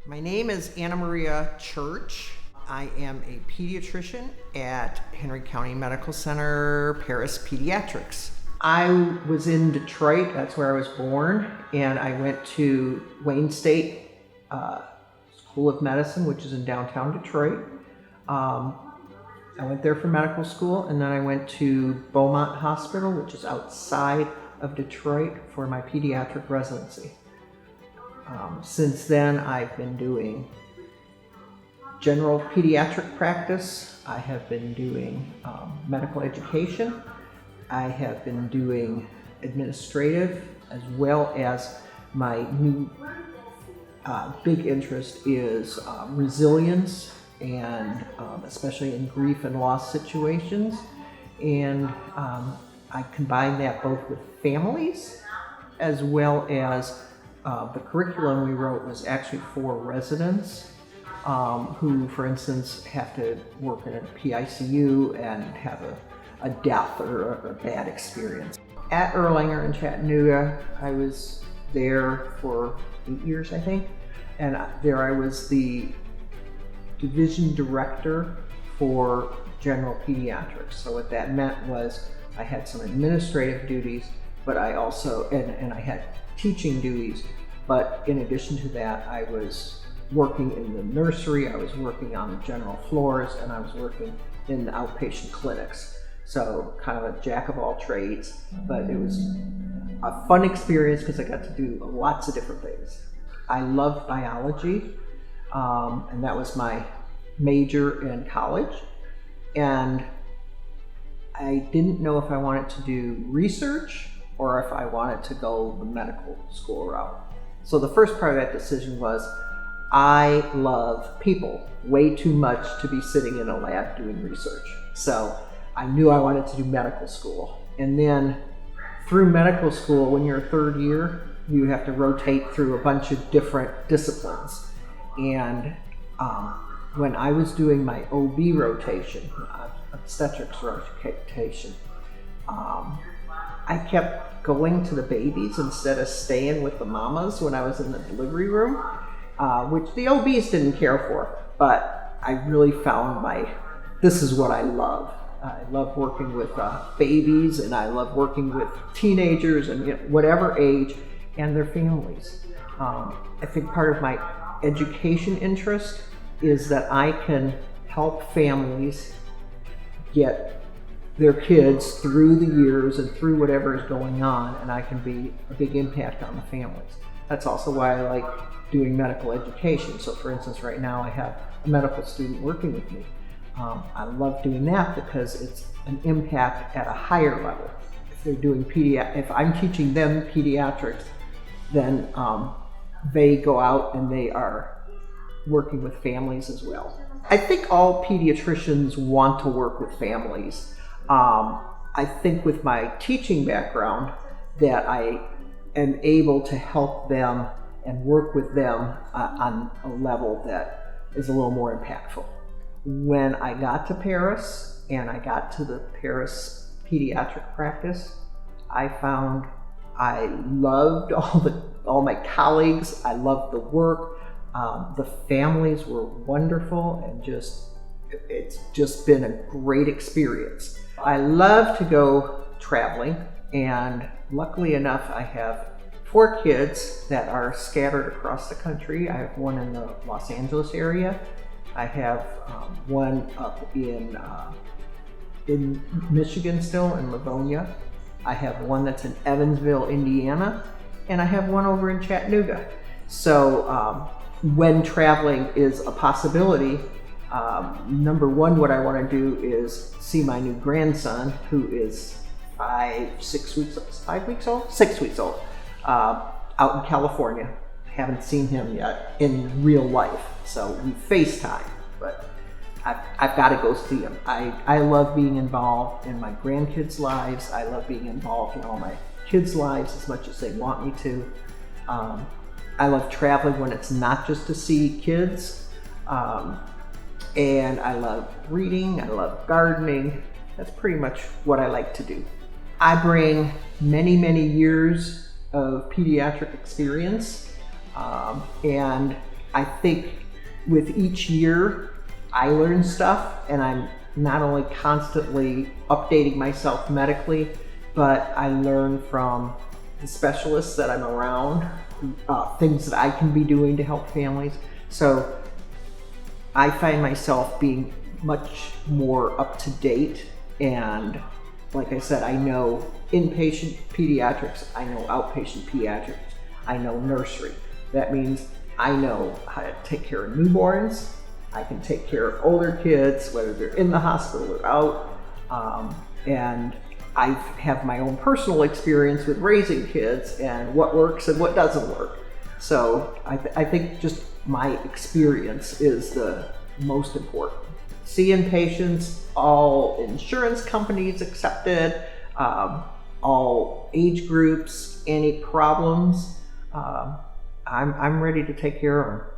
My name is Annamaria Church. I am a pediatrician at Henry County Medical Center, Paris Pediatrics. I was in Detroit, that's where I was born, and I went to Wayne State School of Medicine, which is in downtown Detroit. I went there for medical school, and then I went to Beaumont Hospital, which is outside of Detroit, for my pediatric residency. Since then, I've been doing general pediatric practice. I have been doing medical education. I have been doing administrative, as well as my new big interest is resilience, and especially in grief and loss situations. And I combine that both with families, as well as the curriculum we wrote was actually for residents who, for instance, have to work in a PICU and have a death or a bad experience. At Erlanger in Chattanooga, I was there for 8 years, I think, and there I was the division director for general pediatrics. So what that meant was I had some administrative duties, but I also, and I had teaching duties, but in addition to that, I was working in the nursery, I was working on the general floors, and I was working in the outpatient clinics. So kind of a jack of all trades, but it was a fun experience because I got to do lots of different things. I loved biology, and that was my major in college. And I didn't know if I wanted to do research or if I wanted to go the medical school route. So the first part of that decision was, I love people way too much to be sitting in a lab doing research. So I knew I wanted to do medical school. And then through medical school, when you're a third year, you have to rotate through a bunch of different disciplines. And when I was doing my OB rotation, obstetrics rotation, I kept going to the babies instead of staying with the mamas when I was in the delivery room, which the OBs didn't care for, but I really found this is what I love. I love working with babies, and I love working with teenagers and whatever age and their families. I think part of my education interest is that I can help families get their kids through the years and through whatever is going on, and I can be a big impact on the families. That's also why I like doing medical education. So for instance, right now I have a medical student working with me. I love doing that because it's an impact at a higher level. If they're doing if I'm teaching them pediatrics, then they go out and they are working with families as well. I think all pediatricians want to work with families. I think with my teaching background that I am able to help them and work with them on a level that is a little more impactful. When I got to Paris and I got to the Paris pediatric practice, I found I loved all my colleagues. I loved the work. The families were wonderful, and it's just been a great experience. I love to go traveling, and luckily enough, I have 4 kids that are scattered across the country. I have one in the Los Angeles area. I have one up in Michigan still, in Livonia. I have one that's in Evansville, Indiana, and I have one over in Chattanooga. So when traveling is a possibility, number one, what I want to do is see my new grandson, who is 6 weeks old, out in California. I haven't seen him yet in real life, so we FaceTime, but I've got to go see him. I love being involved in my grandkids' lives. I love being involved in all my kids' lives as much as they want me to. I love traveling when it's not just to see kids. And I love reading, I love gardening. That's pretty much what I like to do. I bring many, many years of pediatric experience, and I think with each year, I learn stuff, and I'm not only constantly updating myself medically, but I learn from the specialists that I'm around, things that I can be doing to help families. So I find myself being much more up to date, and like I said, I know inpatient pediatrics, I know outpatient pediatrics, I know nursery. That means I know how to take care of newborns, I can take care of older kids, whether they're in the hospital or out, and I have my own personal experience with raising kids and what works and what doesn't work. So I think just my experience is the most important. Seeing patients, all insurance companies accepted, all age groups, any problems, I'm ready to take care of them.